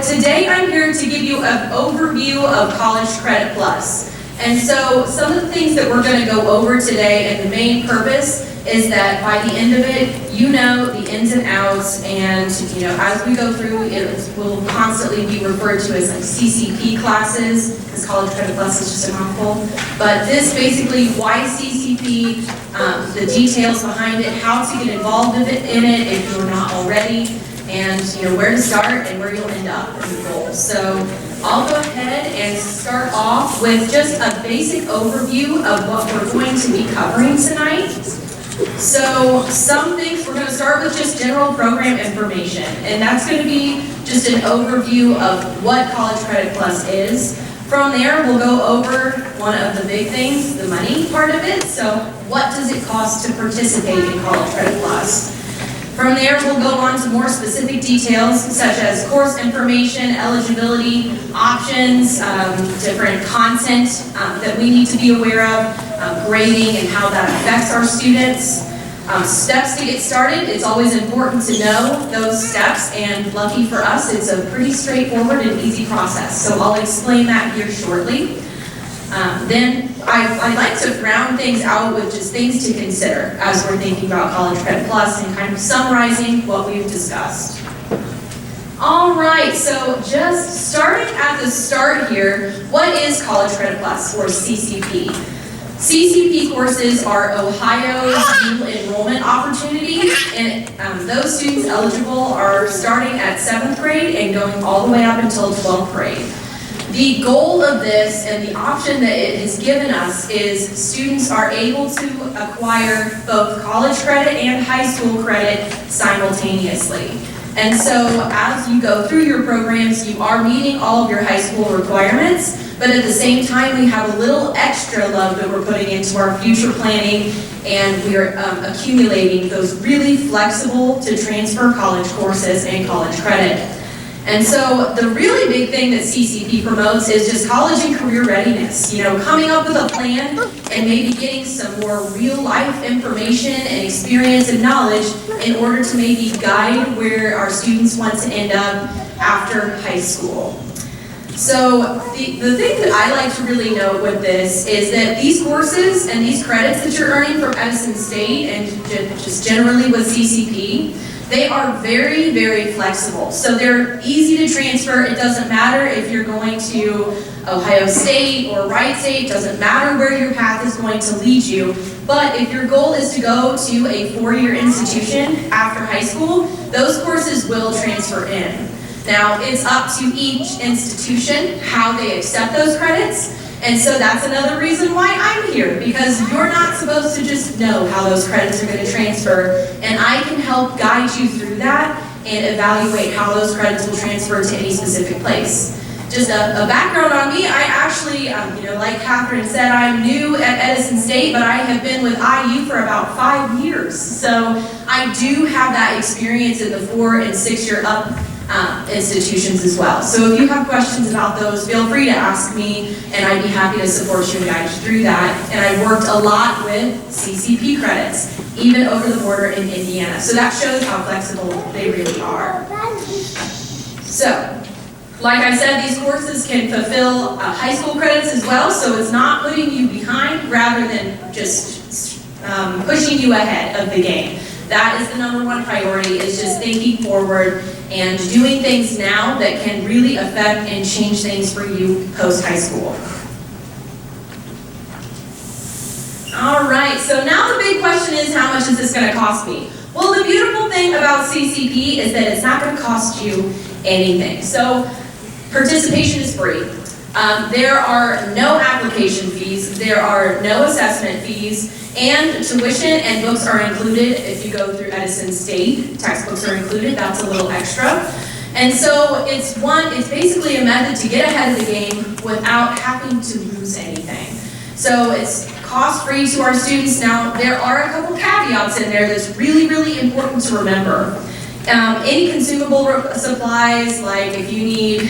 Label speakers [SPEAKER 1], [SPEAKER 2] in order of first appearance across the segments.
[SPEAKER 1] today I'm here to give you an overview of College Credit Plus. And so some of the things that we're going to go over today, and the main purpose is that by the end of it, you know the ins and outs, and as we go through, it will constantly be referred to as like CCP classes, because College Credit Plus is just a mouthful. But this basically, why CCP, the details behind it, how to get involved in it if you're not already, and where to start and where you'll end up in the goals. So I'll go ahead and start off with just a basic overview of what we're going to be covering tonight. So some things, we're going to start with just general program information, and that's going to be just an overview of what College Credit Plus is. From there, we'll go over one of the big things, the money part of it. So what does it cost to participate in College Credit Plus? From there, we'll go on to more specific details, such as course information, eligibility, options, different content that we need to be aware of, grading and how that affects our students. Steps to get started, it's always important to know those steps, and lucky for us, it's a pretty straightforward and easy process. So I'll explain that here shortly. Then I'd like to round things out with just things to consider as we're thinking about College Credit Plus and kind of summarizing what we've discussed. All right, so just starting at the start here, what is College Credit Plus, or CCP? CCP courses are Ohio's dual enrollment opportunity, and those students eligible are starting at 7th grade and going all the way up until 12th grade. The goal of this and the option that it has given us is students are able to acquire both college credit and high school credit simultaneously. And so as you go through your programs, you are meeting all of your high school requirements, but at the same time, we have a little extra love that we're putting into our future planning, and we are accumulating those really flexible to transfer college courses and college credit. And so the really big thing that CCP promotes is just college and career readiness. Coming up with a plan and maybe getting some more real life information and experience and knowledge in order to maybe guide where our students want to end up after high school. So the thing that I like to really note with this is that these courses and these credits that you're earning from Edison State and just generally with CCP, they are very, very flexible. So they're easy to transfer. It doesn't matter if you're going to Ohio State or Wright State. It doesn't matter where your path is going to lead you. But if your goal is to go to a 4-year institution after high school, those courses will transfer in. Now, it's up to each institution how they accept those credits. And so that's another reason why I'm here, because you're not supposed to just know how those credits are going to transfer, and I can help guide you through that and evaluate how those credits will transfer to any specific place. Just a background on me, I actually, like Catherine said, I'm new at Edison State, but I have been with IU for about 5 years. So I do have that experience in the 4- and 6-year up institutions as well. So if you have questions about those, feel free to ask me, and I'd be happy to support you and guide you through that. And I worked a lot with CCP credits, even over the border in Indiana. So that shows how flexible they really are. So, like I said, these courses can fulfill high school credits as well, so it's not putting you behind rather than just pushing you ahead of the game. That is the #1 priority, is just thinking forward and doing things now that can really affect and change things for you post-high school. All right, so now the big question is, how much is this going to cost me? Well, the beautiful thing about CCP is that it's not going to cost you anything. So participation is free. There are no application fees, there are no assessment fees, and tuition and books are included if you go through Edison State. Textbooks are included, that's a little extra. And so it's basically a method to get ahead of the game without having to lose anything. So it's cost-free to our students. Now, there are a couple caveats in there that's really, really important to remember. Any consumable supplies, like if you need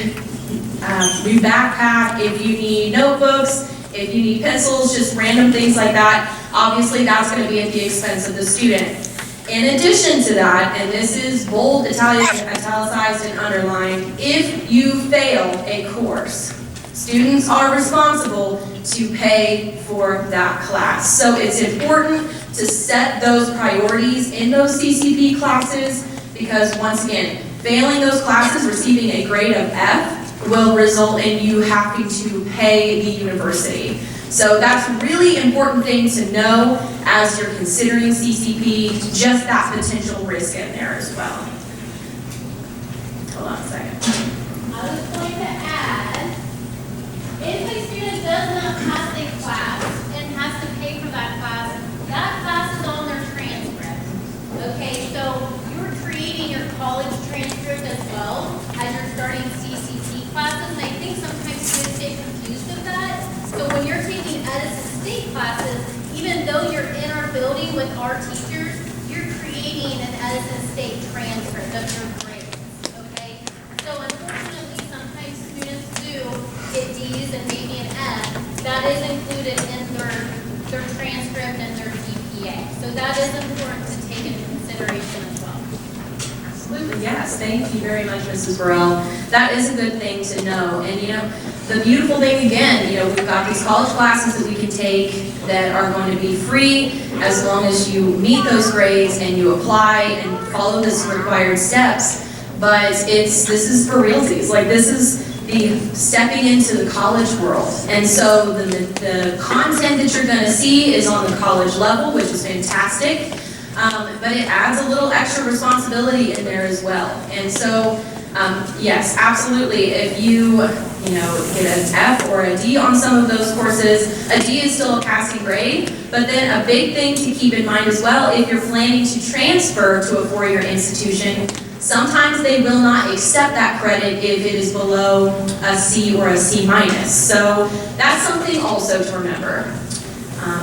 [SPEAKER 1] new backpack, if you need notebooks, if you need pencils, just random things like that, obviously that's going to be at the expense of the student. In addition to that, and this is bold, italicized, and underlined, if you fail a course, students are responsible to pay for that class. So it's important to set those priorities in those CCP classes because, once again, failing those classes, receiving a grade of F, will result in you having to pay the university. So that's a really important thing to know as you're considering CCP, just that potential risk in there as well. Hold on a second.
[SPEAKER 2] I was going to add, if a student does not pass a class and has to pay for that class is on their transcript. Okay, so you're creating your college transcript as well as you're starting CCP classes, and I think sometimes students get confused with that. So when you're taking Edison State classes, even though you're in our building with our teachers, you're creating an Edison State transcript of your grades, okay? So unfortunately, sometimes students do get D's and maybe an F. That is included in their transcript and their GPA. So that is important to take into consideration as well.
[SPEAKER 1] Absolutely, yes. Thank you very much, Mrs. Burrell. That is a good thing to know. And the beautiful thing again, we've got these college classes that we can take that are going to be free as long as you meet those grades and you apply and follow the required steps. But this is for realsies. Like, this is the stepping into the college world. And so the content that you're going to see is on the college level, which is fantastic. But it adds a little extra responsibility in there as well. And so, yes, absolutely. If you get an F or a D on some of those courses, a D is still a passing grade. But then a big thing to keep in mind as well, if you're planning to transfer to a four-year institution, sometimes they will not accept that credit if it is below a C or a C minus. So that's something also to remember.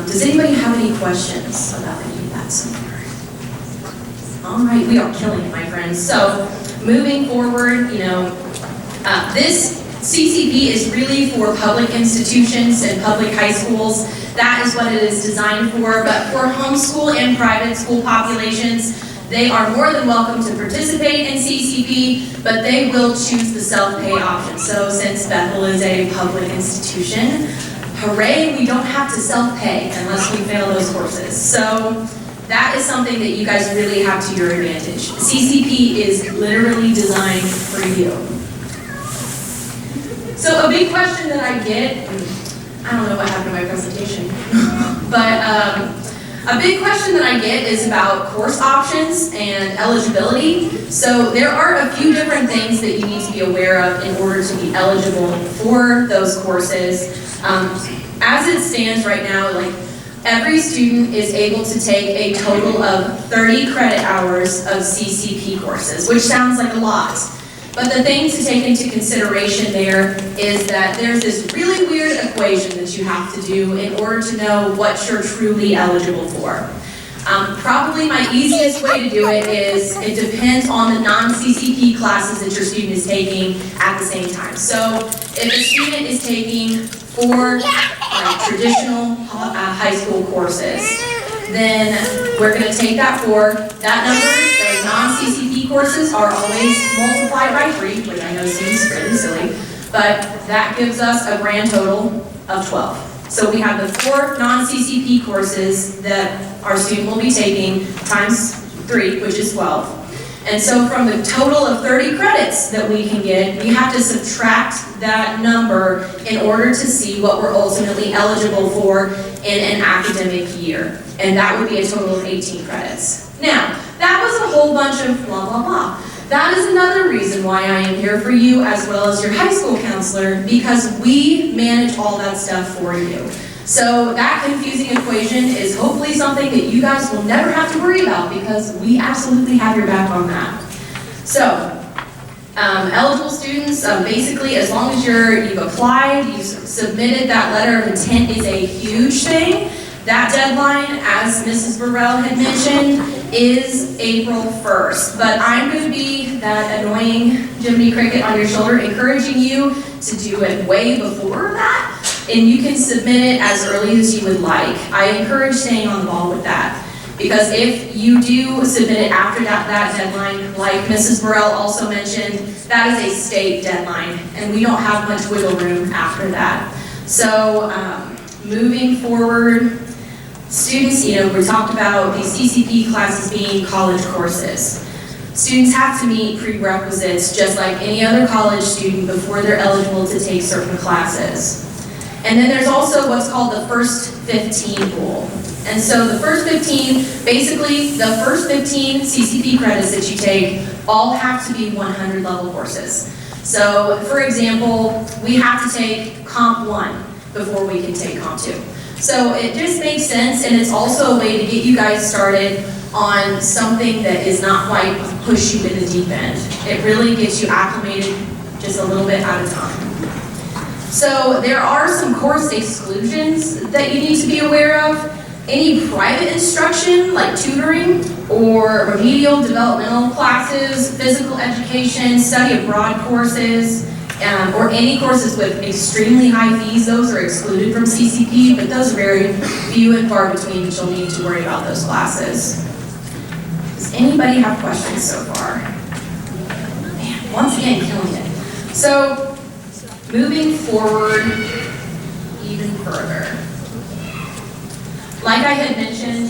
[SPEAKER 1] Does anybody have any questions about any of that somewhere? All right, we are killing it, my friends. So moving forward, this CCP is really for public institutions and public high schools. That is what it is designed for. But for homeschool and private school populations, they are more than welcome to participate in CCP, but they will choose the self-pay option. So since Bethel is a public institution, hooray, we don't have to self-pay unless we fail those courses. So that is something that you guys really have to your advantage. CCP is literally designed for you. So a big question that I get, I don't know what happened to my presentation, but a big question that I get is about course options and eligibility. So there are a few different things that you need to be aware of in order to be eligible for those courses. As it stands right now, every student is able to take a total of 30 credit hours of CCP courses, which sounds like a lot. But the thing to take into consideration there is that there's this really weird equation that you have to do in order to know what you're truly eligible for. Probably my easiest way to do it is it depends on the non-CCP classes that your student is taking at the same time. So if a student is taking 4 traditional high school courses, then we're going to take that 4. That number, the non-CCP courses are always multiplied by 3, which I know seems really silly, but that gives us a grand total of 12. So we have the 4 non-CCP courses that our student will be taking times 3, which is 12. And so from the total of 30 credits that we can get, we have to subtract that number in order to see what we're ultimately eligible for in an academic year. And that would be a total of 18 credits. Now, that was a whole bunch of blah, blah, blah. That is another reason why I am here for you as well as your high school counselor, because we manage all that stuff for you. So that confusing equation is hopefully something that you guys will never have to worry about because we absolutely have your back on that. So, eligible students, basically as long as you've applied, you've submitted that letter of intent is a huge thing. That deadline, as Mrs. Burrell had mentioned, is April 1st. But I'm going to be that annoying Jiminy Cricket on your shoulder, encouraging you to do it way before that. And you can submit it as early as you would like. I encourage staying on the ball with that. Because if you do submit it after that deadline, like Mrs. Burrell also mentioned, that is a state deadline, and we don't have much wiggle room after that. So moving forward, students, we talked about these CCP classes being college courses. Students have to meet prerequisites just like any other college student before they're eligible to take certain classes. And then there's also what's called the first 15 rule. And so the first 15, basically the first 15 CCP credits that you take all have to be 100 level courses. So for example, we have to take Comp 1 before we can take Comp 2. So it just makes sense, and it's also a way to get you guys started on something that is not quite push you in the deep end. It really gets you acclimated just a little bit at a time. So there are some course exclusions that you need to be aware of. Any private instruction, like tutoring, or remedial developmental classes, physical education, study abroad courses, or any courses with extremely high fees, those are excluded from CCP, but those are very few and far between, that you'll need to worry about those classes. Does anybody have questions so far? Man, once again, killing it. So, moving forward even further. Like I had mentioned,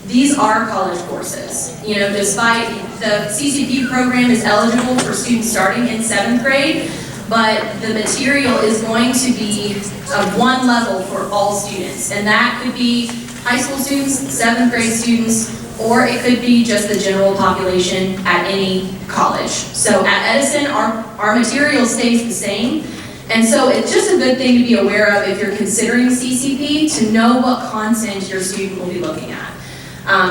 [SPEAKER 1] these are college courses. Despite the CCP program is eligible for students starting in 7th grade, but the material is going to be of one level for all students. And that could be high school students, 7th grade students, or it could be just the general population at any college. So at Edison, our material stays the same. And so it's just a good thing to be aware of if you're considering CCP, to know what content your student will be looking at.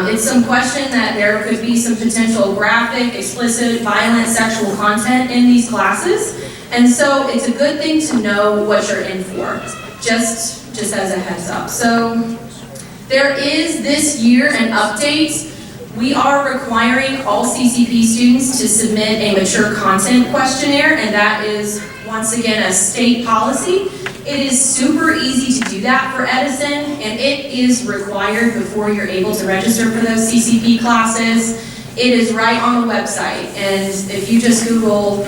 [SPEAKER 1] It's some question that there could be some potential graphic, explicit, violent, sexual content in these classes. And so it's a good thing to know what you're in for, just as a heads up. So there is this year an update. We are requiring all CCP students to submit a mature content questionnaire, and that is, once again, a state policy. It is super easy to do that for Edison, and it is required before you're able to register for those CCP classes. It is right on the website, and if you just Google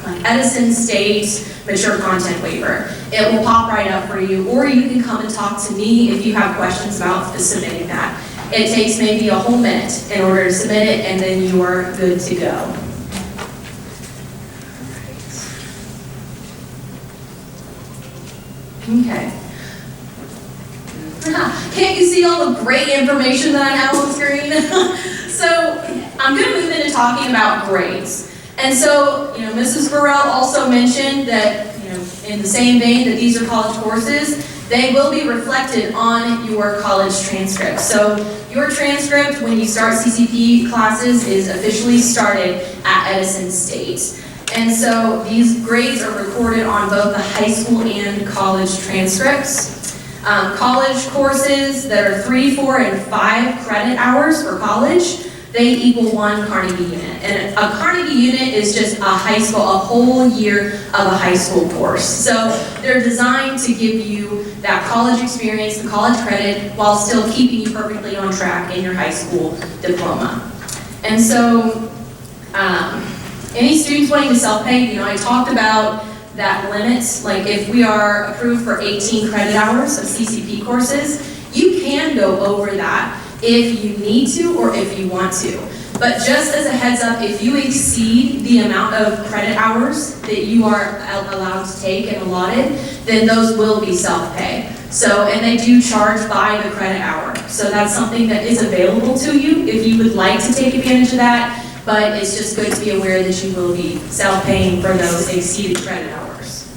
[SPEAKER 1] like Edison State Mature Content Waiver, it will pop right up for you, or you can come and talk to me if you have questions about submitting that. It takes maybe a whole minute in order to submit it, and then you are good to go. Okay. Can't you see all the great information that I have on screen? So I'm going to move into talking about grades. And so, Mrs. Burrell also mentioned that, in the same vein that these are college courses, they will be reflected on your college transcript. So your transcript, when you start CCP classes, is officially started at Edison State. And so these grades are recorded on both the high school and college transcripts. College courses that are 3, 4, and 5 credit hours for college, they equal 1 Carnegie unit. And a Carnegie unit is just a whole year of a high school course. So they're designed to give you that college experience, the college credit, while still keeping you perfectly on track in your high school diploma. And so, any students wanting to self-pay, I talked about that limit. Like if we are approved for 18 credit hours of CCP courses, you can go over that if you need to or if you want to. But just as a heads up, if you exceed the amount of credit hours that you are allowed to take and allotted, then those will be self-pay. So, and they do charge by the credit hour. So that's something that is available to you if you would like to take advantage of that. But it's just good to be aware that you will be self-paying for those exceeded credit hours.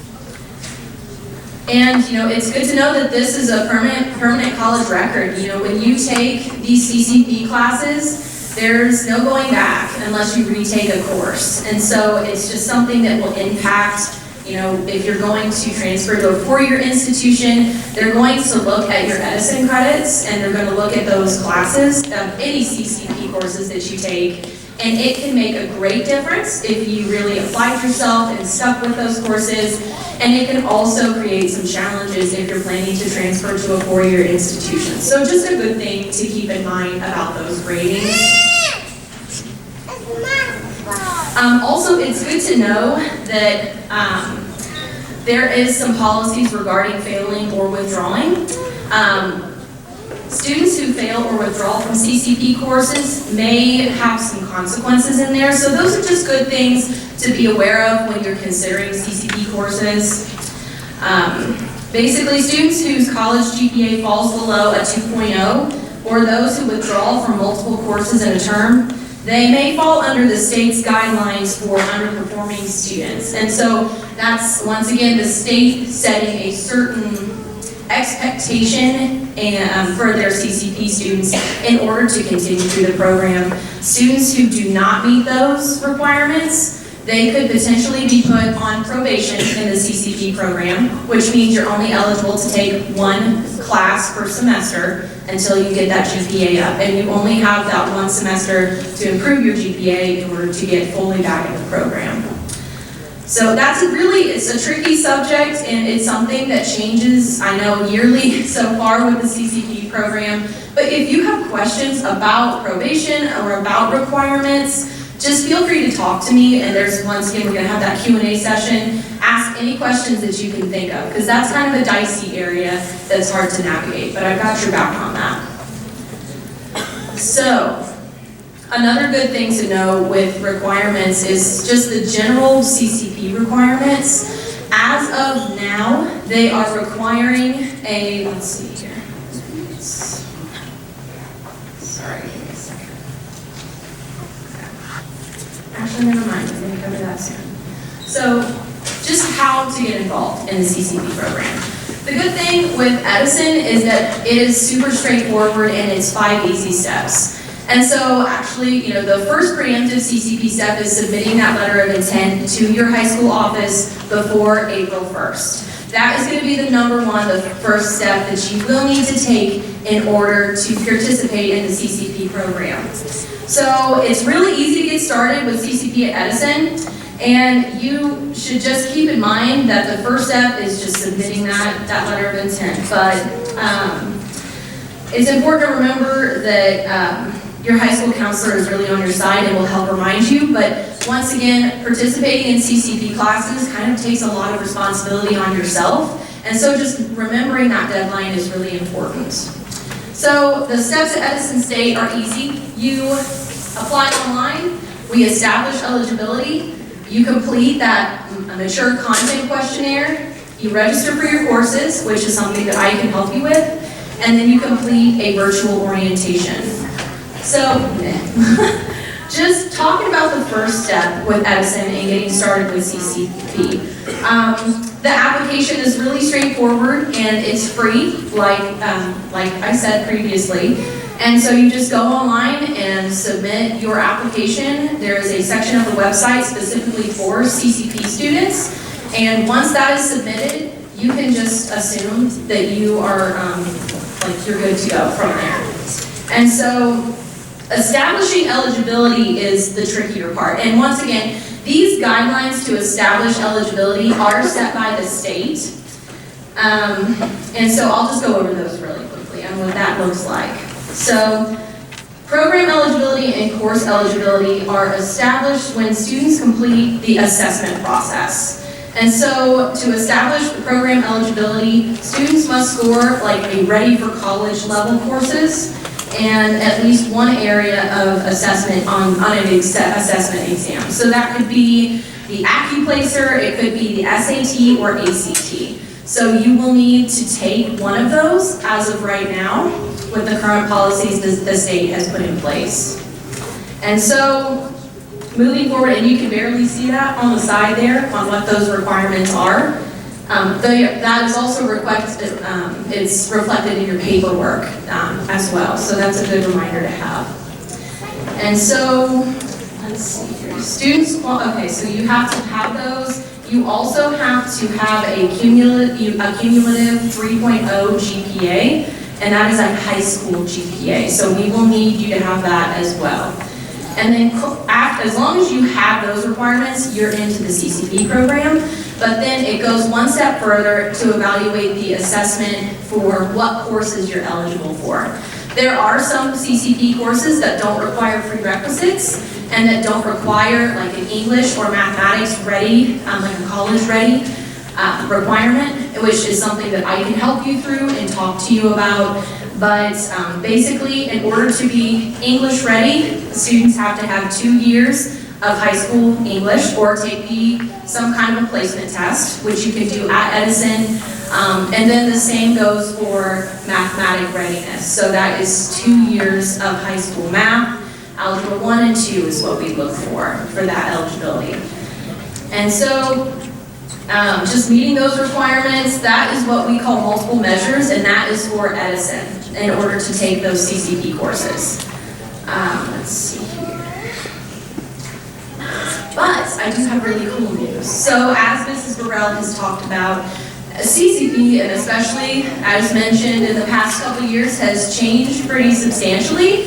[SPEAKER 1] And it's good to know that this is a permanent college record. When you take these CCP classes, there's no going back unless you retake a course. And so it's just something that will impact, if you're going to transfer to a four-year institution, they're going to look at your Edison credits, and they're going to look at those classes, any CCP courses that you take, And it can make a great difference if you really applied yourself and stuck with those courses. And it can also create some challenges if you're planning to transfer to a four-year institution. So just a good thing to keep in mind about those ratings. Also, it's good to know that there is some policies regarding failing or withdrawing. Students who fail or withdraw from CCP courses may have some consequences in there, so those are just good things to be aware of when you're considering CCP courses. Basically, students whose college GPA falls below a 2.0, or those who withdraw from multiple courses in a term, they may fall under the state's guidelines for underperforming students. And so that's, once again, the state setting a certain expectation for their CCP students in order to continue through the program. Students who do not meet those requirements, they could potentially be put on probation in the CCP program, which means you're only eligible to take one class per semester until you get that GPA up. And you only have that one semester to improve your GPA in order to get fully back in the program. So that's it's a tricky subject, and it's something that changes, I know, yearly so far with the CCP program. But if you have questions about probation or about requirements, just feel free to talk to me, and once again, we're gonna have that Q&A session. Ask any questions that you can think of, because that's kind of a dicey area that's hard to navigate, but I've got your back on that. So, another good thing to know with requirements is just the general CCP requirements. As of now, they are requiring let's see here. Sorry, give me a second. Actually, never mind, I'm going to cover that soon. So, just how to get involved in the CCP program. The good thing with Edison is that it is super straightforward and it's 5 easy steps. And so actually, the first preemptive CCP step is submitting that letter of intent to your high school office before April 1st. That is going to be the number one, the first step that you will need to take in order to participate in the CCP program. So it's really easy to get started with CCP at Edison, and you should just keep in mind that the first step is just submitting that letter of intent. But it's important to remember that your high school counselor is really on your side and will help remind you, but once again, participating in CCP classes kind of takes a lot of responsibility on yourself, and so just remembering that deadline is really important. So the steps at Edison State are easy. You apply online, we establish eligibility, you complete that mature content questionnaire, you register for your courses, which is something that I can help you with, and then you complete a virtual orientation. So, just talking about the first step with Edison and getting started with CCP. The application is really straightforward and it's free, like I said previously. And so you just go online and submit your application. There is a section of the website specifically for CCP students. And once that is submitted, you can just assume that you are, you're good to go from there. And so, establishing eligibility is the trickier part. And once again, these guidelines to establish eligibility are set by the state. And so I'll just go over those really quickly and what that looks like. So, program eligibility and course eligibility are established when students complete the assessment process. And so, to establish the program eligibility, students must score a ready for college level courses and at least one area of assessment on an assessment exam. So that could be the AccuPlacer, it could be the SAT or ACT. So you will need to take one of those as of right now with the current policies the state has put in place. And so moving forward, and you can barely see that on the side there on what those requirements are. That is also requested, it's reflected in your paperwork as well, so that's a good reminder to have. And so, let's see here, students, okay, so you have to have those. You also have to have a cumulative 3.0 GPA, and that is a high school GPA, so we will need you to have that as well. And then as long as you have those requirements, you're into the CCP program. But then it goes one step further to evaluate the assessment for what courses you're eligible for. There are some CCP courses that don't require prerequisites and that don't require like an English or mathematics ready, like a college ready requirement, which is something that I can help you through and talk to you about. But basically, in order to be English ready, students have to have 2 years of high school English or take some kind of a placement test, which you can do at Edison. And then the same goes for mathematic readiness. So that is 2 years of high school math. Algebra 1 and 2 is what we look for that eligibility. And so just meeting those requirements, that is what we call multiple measures, and that is for Edison in order to take those CCP courses. Let's see here. But I do have really cool news. So as Mrs. Burrell has talked about, CCP, and especially as mentioned in the past couple of years, has changed pretty substantially.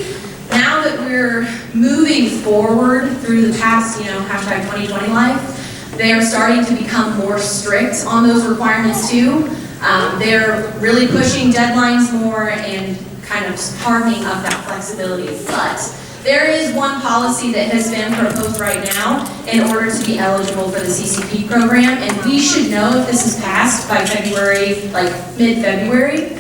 [SPEAKER 1] Now that we're moving forward through the past, hashtag 2020 life, they are starting to become more strict on those requirements too. They're really pushing deadlines more and kind of hardening up that flexibility. But there is one policy that has been proposed right now in order to be eligible for the CCP program, and we should know if this is passed by February, like mid-February.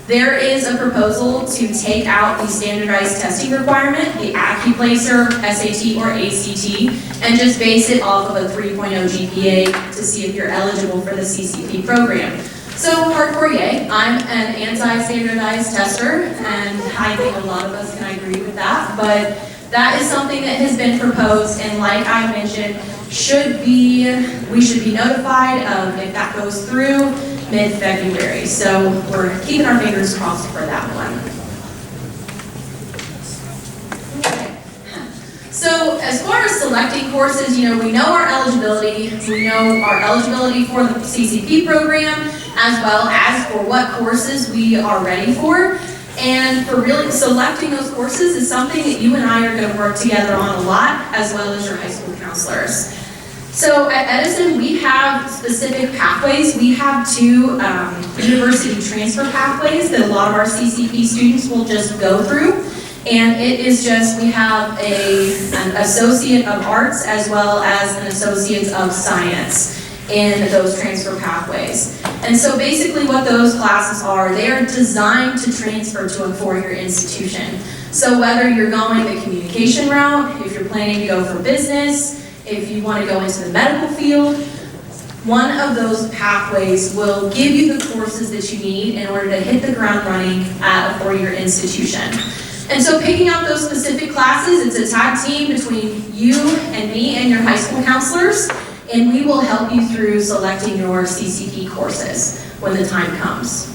[SPEAKER 1] There is a proposal to take out the standardized testing requirement, the AccuPlacer, SAT, or ACT, and just base it off of a 3.0 GPA to see if you're eligible for the CCP program. So, hardcore yay, I'm an anti-standardized tester, and I think a lot of us can agree with that, but that is something that has been proposed, and like I mentioned, we should be notified of if that goes through mid-February. So we're keeping our fingers crossed for that one. Okay. So as far as selecting courses, we know our eligibility. We know our eligibility for the CCP program, as well as for what courses we are ready for. And for really selecting those courses is something that you and I are going to work together on a lot, as well as your high school counselors. So at Edison, we have specific pathways. We have 2 university transfer pathways that a lot of our CCP students will just go through. And it is just, we have an Associate of Arts as well as an Associate of Science in those transfer pathways. And so basically what those classes are, they are designed to transfer to a 4-year institution. So whether you're going the communication route, if you're planning to go for business, if you want to go into the medical field, one of those pathways will give you the courses that you need in order to hit the ground running at a 4-year institution. And so picking out those specific classes, it's a tag team between you and me and your high school counselors, and we will help you through selecting your CCP courses when the time comes.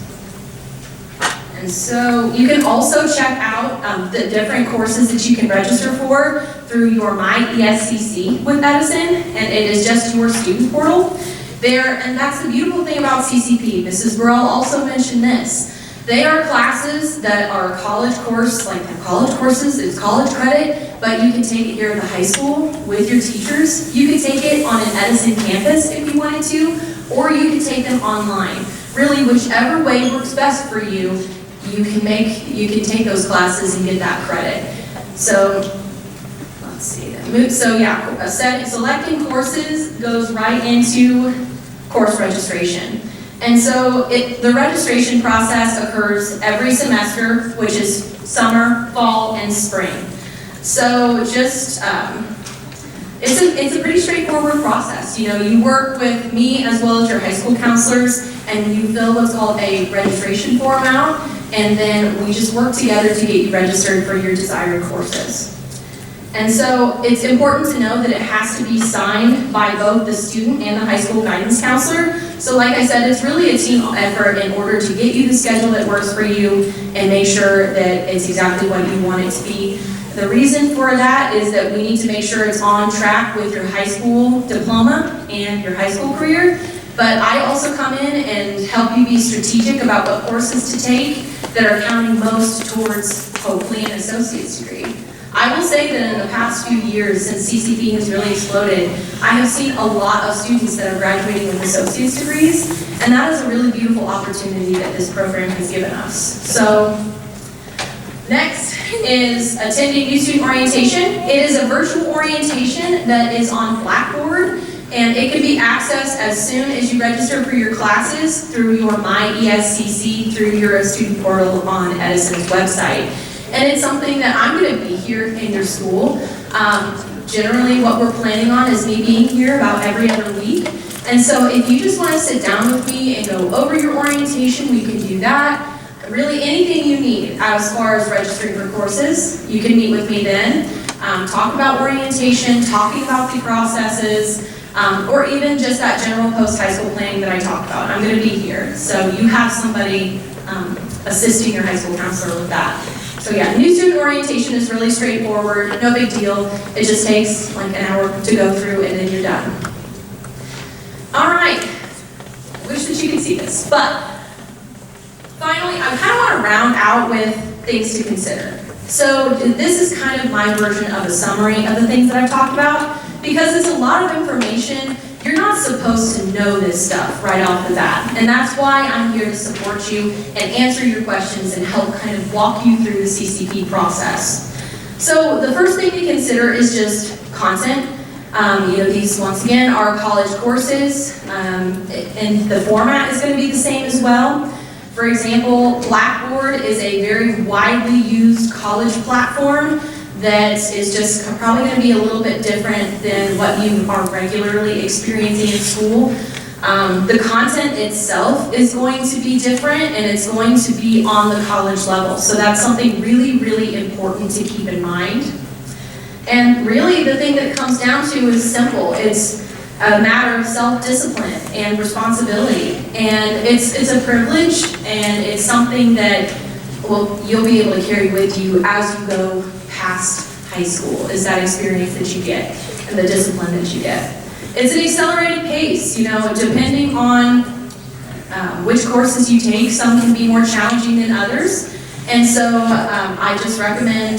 [SPEAKER 1] And so you can also check out the different courses that you can register for through your My ESCC with Edison, and it is just your student portal. And that's the beautiful thing about CCP. Mrs. Burrell also mentioned this. They are classes that are college course, like college courses, it's college credit, but you can take it here at the high school with your teachers. You can take it on an Edison campus if you wanted to, or you can take them online. Really, whichever way works best for you, you can take those classes and get that credit. So, let's see. So yeah, selecting courses goes right into course registration. And so the registration process occurs every semester, which is summer, fall, and spring. So just, it's a pretty straightforward process. You work with me as well as your high school counselors, and you fill what's called a registration form out, and then we just work together to get you registered for your desired courses. And so it's important to know that it has to be signed by both the student and the high school guidance counselor. So like I said, it's really a team effort in order to get you the schedule that works for you and make sure that it's exactly what you want it to be. The reason for that is that we need to make sure it's on track with your high school diploma and your high school career. But I also come in and help you be strategic about what courses to take that are counting most towards hopefully an associate's degree. I will say that in the past few years, since CCP has really exploded, I have seen a lot of students that are graduating with associate's degrees, and that is a really beautiful opportunity that this program has given us. So, next is attending new student orientation. It is a virtual orientation that is on Blackboard, and it can be accessed as soon as you register for your classes through your MyESCC, through your student portal on Edison's website. And it's something that I'm going to be here in your school. Generally, what we're planning on is me being here about every other week. And so if you just want to sit down with me and go over your orientation, we can do that. Really, anything you need as far as registering for courses, you can meet with me then. Talk about orientation, talking about the processes, or even just that general post-high school planning that I talked about. I'm going to be here. So you have somebody assisting your high school counselor with that. So yeah, new student orientation is really straightforward, no big deal. It just takes like an hour to go through and then you're done. All right, I wish that you could see this, but finally, I kind of want to round out with things to consider. So this is kind of my version of a summary of the things that I've talked about, because it's a lot of information. You're not supposed to know this stuff right off the bat, and that's why I'm here to support you and answer your questions and help kind of walk you through the CCP process. So the first thing to consider is just content. These, once again, are college courses, and the format is going to be the same as well. For example, Blackboard is a very widely used college platform that is just probably going to be a little bit different than what you are regularly experiencing in school. The content itself is going to be different, and it's going to be on the college level. So that's something really, really important to keep in mind. And really, the thing that it comes down to is simple. It's a matter of self-discipline and responsibility. And it's a privilege, and it's something that, well, you'll be able to carry with you as you go past high school, is that experience that you get and the discipline that you get. It's an accelerated pace, depending on which courses you take. Some can be more challenging than others. And so I just recommend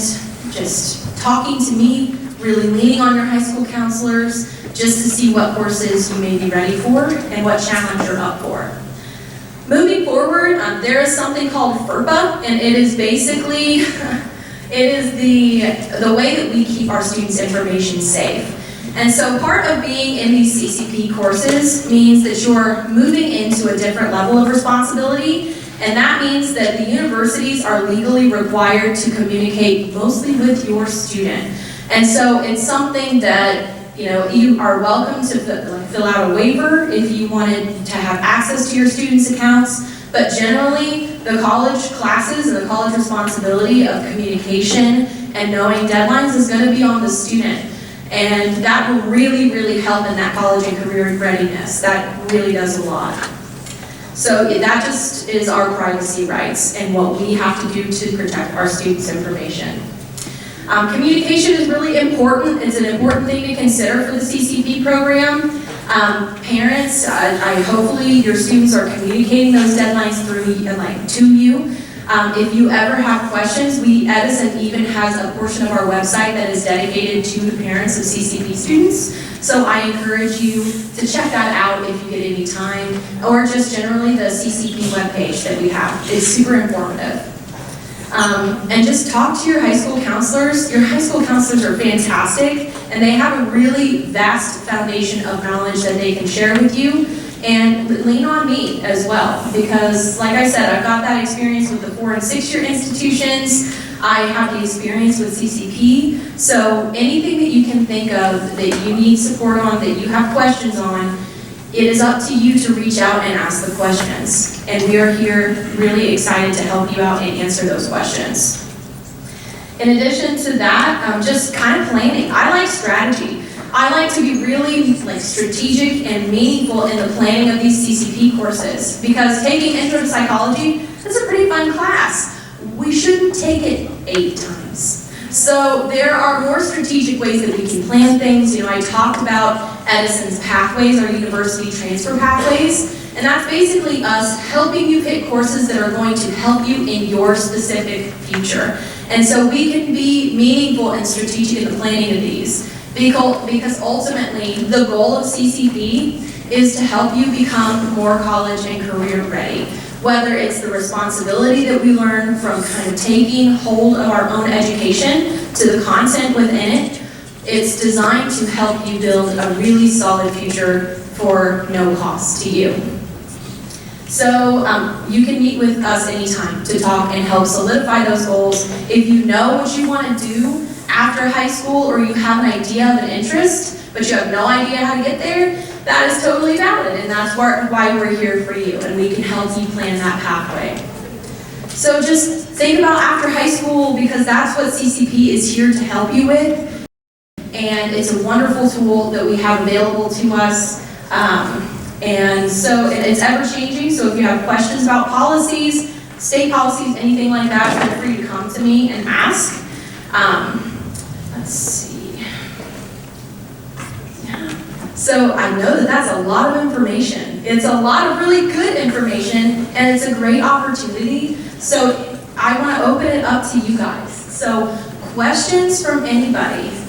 [SPEAKER 1] just talking to me, really leaning on your high school counselors, just to see what courses you may be ready for and what challenge you're up for. Moving forward, there is something called FERPA, and it is basically, it is the way that we keep our students' information safe. And so part of being in these CCP courses means that you're moving into a different level of responsibility, and that means that the universities are legally required to communicate mostly with your student. And so it's something that you are welcome to fill out a waiver if you wanted to have access to your students' accounts, but generally the college classes and the college responsibility of communication and knowing deadlines is going to be on the student. And that will really, really help in that college and career readiness. That really does a lot. So that just is our privacy rights and what we have to do to protect our students' information. Communication is really important. It's an important thing to consider for the CCP program. Parents, hopefully your students are communicating those deadlines through, to you. If you ever have questions, Edison even has a portion of our website that is dedicated to the parents of CCP students. So I encourage you to check that out if you get any time, or just generally the CCP webpage that we have. It's super informative. And just talk to your high school counselors. Your high school counselors are fantastic, and they have a really vast foundation of knowledge that they can share with you. And lean on me as well, because like I said, I've got that experience with the 4- and 6-year institutions. I have the experience with CCP. So anything that you can think of that you need support on, that you have questions on, it is up to you to reach out and ask the questions. And we are here really excited to help you out and answer those questions. In addition to that, just kind of planning. I like strategy. I like to be really strategic and meaningful in the planning of these CCP courses, because taking Intro to Psychology is a pretty fun class. We shouldn't take it 8 times. So there are more strategic ways that we can plan things. I talked about Edison's pathways, our university transfer pathways, and that's basically us helping you pick courses that are going to help you in your specific future. And so we can be meaningful and strategic in the planning of these. Because ultimately, the goal of CCP is to help you become more college and career ready. Whether it's the responsibility that we learn from kind of taking hold of our own education to the content within it, it's designed to help you build a really solid future for no cost to you. So you can meet with us anytime to talk and help solidify those goals. If you know what you want to do after high school, or you have an idea of an interest, but you have no idea how to get there, that is totally valid, and that's why we're here for you, and we can help you plan that pathway. So just think about after high school, because that's what CCP is here to help you with, and it's a wonderful tool that we have available to us. And so it's ever changing, so if you have questions about policies, state policies, anything like that, feel free to come to me and ask. Let's see. Yeah. So I know that that's a lot of information. It's a lot of really good information, and it's a great opportunity. So I want to open it up to you guys. So questions from anybody?